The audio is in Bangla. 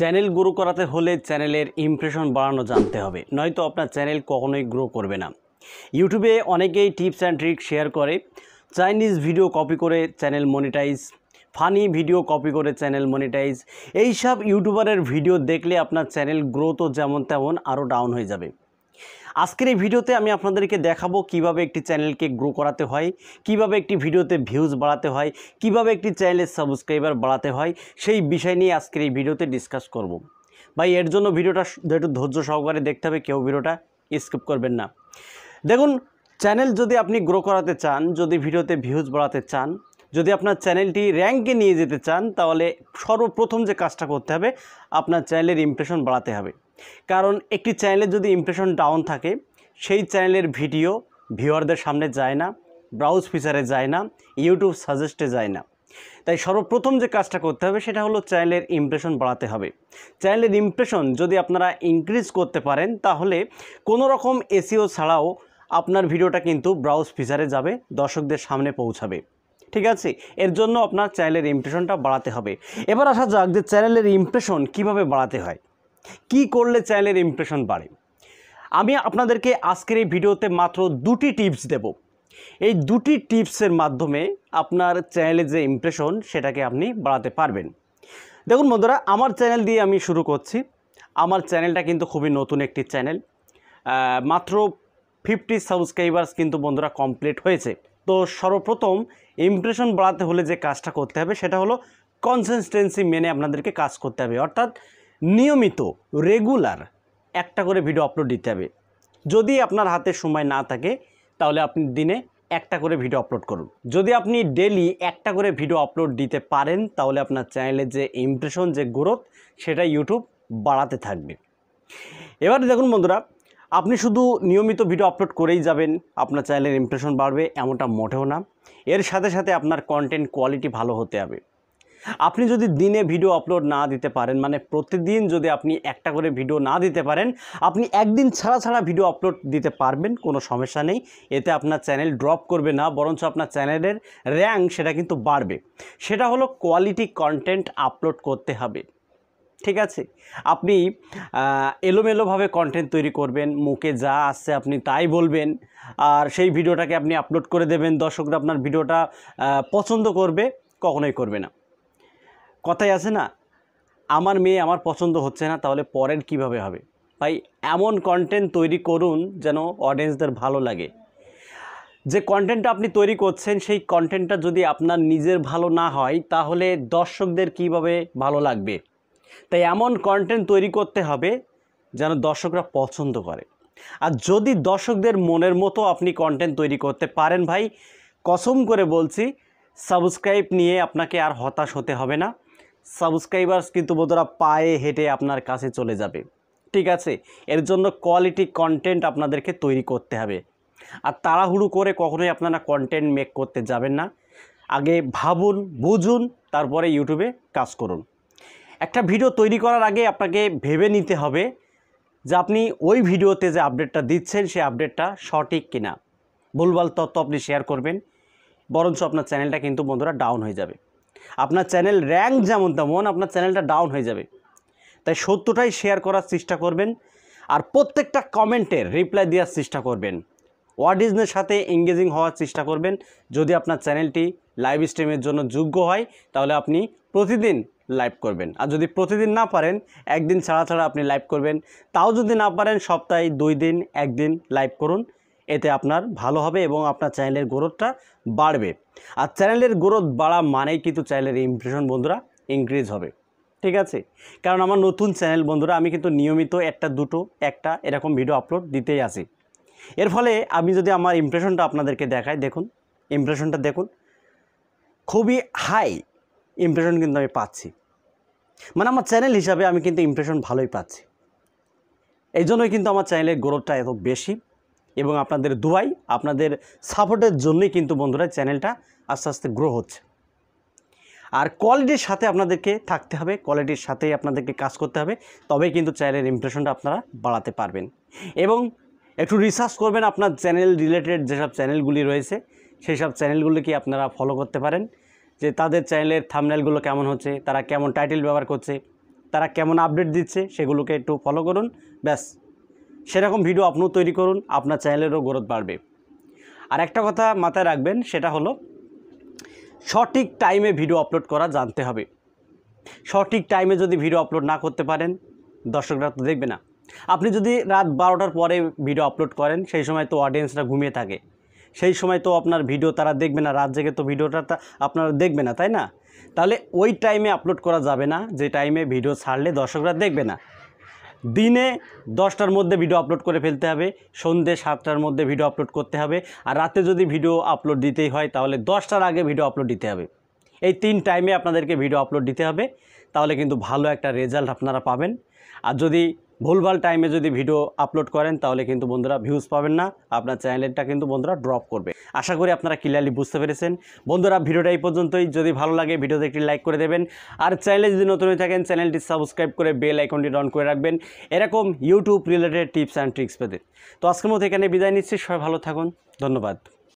চ্যানেল গ্রো করাতে হলে চ্যানেলের ইমপ্রেশন বাড়ানো জানতে হবে, নয়তো আপনার চ্যানেল কখনোই গ্রো করবে না। ইউটিউবে অনেকেই টিপস অ্যান্ড ট্রিক শেয়ার করে। চাইনিজ ভিডিও কপি করে channel monetize, funny video copy করে চ্যানেল মনিটাইজ। এইসব ইউটিউবারের ভিডিও দেখলে আপনার চ্যানেল গ্রো তো যেমন তেমন আরও ডাউন হয়ে যাবে। আজকের এই ভিডিওতে আমি আপনাদেরকে দেখাবো কিভাবে একটি চ্যানেলকে গ্রো করাতে হয়, কিভাবে একটি ভিডিওতে ভিউজ বাড়াতে হয়, কিভাবে একটি চ্যানেলের সাবস্ক্রাইবার বাড়াতে হয়, সেই বিষয় নিয়ে আজকের এই ভিডিওতে ডিসকাস করব। ভাই এর জন্য ভিডিওটা একটু ধৈর্য সহকারে দেখতে হবে, কেউ ভিডিওটা স্কিপ করবেন না। দেখুন, চ্যানেল যদি আপনি গ্রো করাতে চান, যদি ভিডিওতে ভিউজ বাড়াতে চান, যদি আপনার চ্যানেলটি র্যাঙ্কে নিয়ে যেতে চান, তাহলে সর্বপ্রথম যে কাজটা করতে হবে, আপনার চ্যানেলের ইমপ্রেশন বাড়াতে হবে। কারণ একটি চ্যানেলের যদি ইমপ্রেশন ডাউন থাকে, সেই চ্যানেলের ভিডিও ভিউয়ারদের সামনে যায় না, ব্রাউজ ফিচারে যায় না, ইউটিউব সাজেস্টে যায় না। তাই সর্বপ্রথম যে কাজটা করতে হবে সেটা হলো চ্যানেলের ইমপ্রেশন বাড়াতে হবে। চ্যানেলের ইমপ্রেশন যদি আপনারা ইনক্রিজ করতে পারেন, তাহলে কোনো রকম এসইও ছাড়াও আপনার ভিডিওটা কিন্তু ব্রাউজ ফিচারে যাবে, দর্শকদের সামনে পৌঁছাবে। ঠিক আছে, এর জন্য আপনার চ্যানেলের ইমপ্রেশনটা বাড়াতে হবে। এবার আসা যাক যে চ্যানেলের ইমপ্রেশন কিভাবে বাড়াতে হয়, কি করলে চ্যানেলের ইমপ্রেশন বাড়ে। আমি আপনাদেরকে আজকের এই ভিডিওতে মাত্র দুটি টিপস দেব। এই দুটি টিপসের মাধ্যমে আপনার চ্যানেলের যে ইমপ্রেশন সেটাকে আপনি বাড়াতে পারবেন। দেখুন বন্ধুরা, আমার চ্যানেল দিয়ে আমি শুরু করছি। আমার চ্যানেলটা কিন্তু খুবই নতুন একটি চ্যানেল, মাত্র 50 সাবস্ক্রাইবার্স কিন্তু বন্ধুরা কমপ্লিট হয়েছে। তো সর্বপ্রথম ইমপ্রেশন বাড়াতে হলে যে কাজটা করতে হবে সেটা হলো কনসিস্টেন্সি মেনে আপনাদেরকে কাজ করতে হবে, অর্থাৎ নিয়মিত রেগুলার একটা করে ভিডিও আপলোড দিতে হবে। যদি আপনার হাতে সময় না থাকে তাহলে আপনি দিনে একটা করে ভিডিও আপলোড করুন। যদি আপনি ডেলি একটা করে ভিডিও আপলোড দিতে পারেন, তাহলে আপনার চ্যানেলের যে ইমপ্রেশন, যে গ্রোথ, সেটা ইউটিউব বাড়াতে থাকবে। এবার দেখুন বন্ধুরা, আপনি শুধু নিয়মিত ভিডিও আপলোড করেই যাবেন, আপনার চ্যানেলের ইমপ্রেশন বাড়বে এমনটা মোটেও না। এর সাথে সাথে আপনার কন্টেন্ট কোয়ালিটি ভালো হতে হবে। আপনি যদি দিনে ভিডিও আপলোড না দিতে পারেন, মানে প্রতিদিন যদি আপনি একটা করে ভিডিও না দিতে পারেন, আপনি একদিন ছাড়া ছাড়া ভিডিও আপলোড দিতে পারবেন, কোনো সমস্যা নেই। এতে আপনার চ্যানেল ড্রপ করবে না, বরঞ্চ আপনার চ্যানেলের র্যাঙ্ক সেটা কিন্তু বাড়বে। সেটা হলো কোয়ালিটি কন্টেন্ট আপলোড করতে হবে। ঠিক আছে, আপনি এলোমেলোভাবে কন্টেন্ট তৈরি করবেন, মুখে যা আসছে আপনি তাই বলবেন, আর সেই ভিডিওটাকে আপনি আপলোড করে দেবেন, দর্শকরা আপনার ভিডিওটা পছন্দ করবে, কখনোই করবে না। কথাই আছে না, আমার মেয়ে আমার পছন্দ হচ্ছে না, তাহলে পরের কিভাবে হবে? ভাই এমন কন্টেন্ট তৈরি করুন যেন অডিয়েন্সদের ভালো লাগে। যে কন্টেন্টটা আপনি তৈরি করছেন, সেই কন্টেন্টটা যদি আপনার নিজের ভালো না হয়, তাহলে দর্শকদের কিভাবে ভালো লাগবে? তাই এমন কন্টেন্ট তৈরি করতে হবে যেন দর্শকরা পছন্দ করে। আর যদি দর্শকদের মনের মতো আপনি কন্টেন্ট তৈরি করতে পারেন, ভাই কসম করে বলছি, সাবস্ক্রাইব নিয়ে আপনাকে আর হতাশ হতে হবে না। সাবস্ক্রাইবার্স কিন্তু বন্ধুরা পায়ে হেঁটে আপনার কাছে চলে যাবে। ঠিক আছে, এর জন্য কোয়ালিটি কন্টেন্ট আপনাদেরকে তৈরি করতে হবে। আর তাড়াহুড়ো করে কখনোই আপনারা কন্টেন্ট মেক করতে যাবেন না। আগে ভাবুন, বুঝুন, তারপরে ইউটিউবে কাজ করুন। একটা ভিডিও তৈরি করার আগে আপনাকে ভেবে নিতে হবে যে আপনি ওই ভিডিওতে যে আপডেটটা দিচ্ছেন, সেই আপডেটটা সঠিক কিনা। ভুলভাল তথ্য আপনি শেয়ার করবেন, বরঞ্চ আপনার চ্যানেলটা কিন্তু বন্ধুরা ডাউন হয়ে যাবে। আপনার চ্যানেল র্যাঙ্ক যেমন তেমন আপনার চ্যানেলটা ডাউন হয়ে যাবে। তাই সত্যটাই শেয়ার করার চেষ্টা করবেন, আর প্রত্যেকটা কমেন্টের রিপ্লাই দেওয়ার চেষ্টা করবেন, অডিয়েন্সের সাথে এঙ্গেজিং হওয়ার চেষ্টা করবেন। যদি আপনার চ্যানেলটি লাইভ স্ট্রিমের জন্য যোগ্য হয়, তাহলে আপনি প্রতিদিন লাইভ করবেন। আর যদি প্রতিদিন না পারেন, একদিন ছাড়া ছাড়া আপনি লাইভ করবেন। তাও যদি না পারেন, সপ্তাহে 2 দিন, একদিন লাইভ করুন। এতে আপনার ভালো হবে এবং আপনার চ্যানেলের গ্রোথটা বাড়বে। আর চ্যানেলের গ্রোথ বাড়া মানেই কিন্তু চ্যানেলের ইমপ্রেশন বন্ধুরা ইনক্রিজ হবে। ঠিক আছে, কারণ আমার নতুন চ্যানেল বন্ধুরা, আমি কিন্তু নিয়মিত একটা এরকম ভিডিও আপলোড দিতেই আসি। এর ফলে আমি যদি আমার ইমপ্রেশনটা আপনাদেরকে দেখাই, দেখুন ইমপ্রেশনটা দেখুন, খুবই হাই ইমপ্রেশন কিন্তু আমি পাচ্ছি। মানে আমার চ্যানেল হিসাবে আমি কিন্তু ইমপ্রেশন ভালোই পাচ্ছি। এই জন্যই কিন্তু আমার চ্যানেলের গ্রোথটা এত বেশি, এবং আপনাদের দুয়াই, আপনাদের সাপোর্টের জন্যই কিন্তু বন্ধুরা চ্যানেলটা আস্তে আস্তে গ্রো হচ্ছে। আর কোয়ালিটির সাথে আপনাদেরকে থাকতে হবে, কোয়ালিটির সাথেই আপনাদেরকে কাজ করতে হবে, তবেই কিন্তু চ্যানেলের ইমপ্রেশনটা আপনারা বাড়াতে পারবেন। এবং একটু রিসার্চ করবেন, আপনার চ্যানেল রিলেটেড যেসব চ্যানেলগুলি রয়েছে, সেই সব চ্যানেলগুলিকে আপনারা ফলো করতে পারেন, যে তাদের চ্যানেলের থাম্বনেলগুলো কেমন হচ্ছে, তারা কেমন টাইটেল ব্যবহার করছে, তারা কেমন আপডেট দিচ্ছে সেগুলোকে একটু ফলো করুন, ব্যাস সেরকম ভিডিও আপনিও তৈরি করুন, আপনার চ্যানেলেরও গ্রোথ বাড়বে। আর একটা কথা মাথায় রাখবেন, সেটা হলো সঠিক টাইমে ভিডিও আপলোড করা জানতে হবে। সঠিক টাইমে যদি ভিডিও আপলোড না করতে পারেন, দর্শকরা তো দেখবে না। আপনি যদি রাত 12টার পরে ভিডিও আপলোড করেন, সেই সময় তো অডিয়েন্সরা ঘুমিয়ে থাকে, সেই সময় তো আপনার ভিডিও তারা দেখবে না, রাত জেগে তো ভিডিওটা আপনারা দেখবে না, তাই না? তাহলে ওই টাইমে আপলোড করা যাবে না যে টাইমে ভিডিও ছাড়লে দর্শকরা দেখবে না। দিনে 10টার মধ্যে ভিডিও আপলোড করে ফেলতে হবে, সন্ধ্যে 7টার মধ্যে ভিডিও আপলোড করতে হবে, আর রাতে যদি ভিডিও আপলোড দিতেই হয় তাহলে 10টার আগে ভিডিও আপলোড দিতে হবে। এই 3 টাইমে আপনাদেরকে ভিডিও আপলোড দিতে হবে, তাহলে কিন্তু ভালো একটা রেজাল্ট আপনারা পাবেন। আর যদি ভুলভাল টাইমে যদি ভিডিও আপলোড করেন তাহলে কিন্তু বন্ধুরা ভিউজ পাবেন না, আপনার চ্যানেলটা কিন্তু বন্ধুরা ড্রপ করবে। আশা করি আপনারা ক্লিয়ারলি বুঝতে পেরেছেন। বন্ধুরা ভিডিওটা এই পর্যন্তই। যদি ভালো লাগে ভিডিওতে একটি লাইক করে দেবেন, আর চ্যানেলে যদি নতুন হয়ে থাকেন চ্যানেলটি সাবস্ক্রাইব করে বেল আইকনটি অন করে রাখবেন এরকম YouTube related tips and tricks পেতে। তো আজকের মতো এখানে বিদায় নিচ্ছি, সবাই ভালো থাকুন, ধন্যবাদ।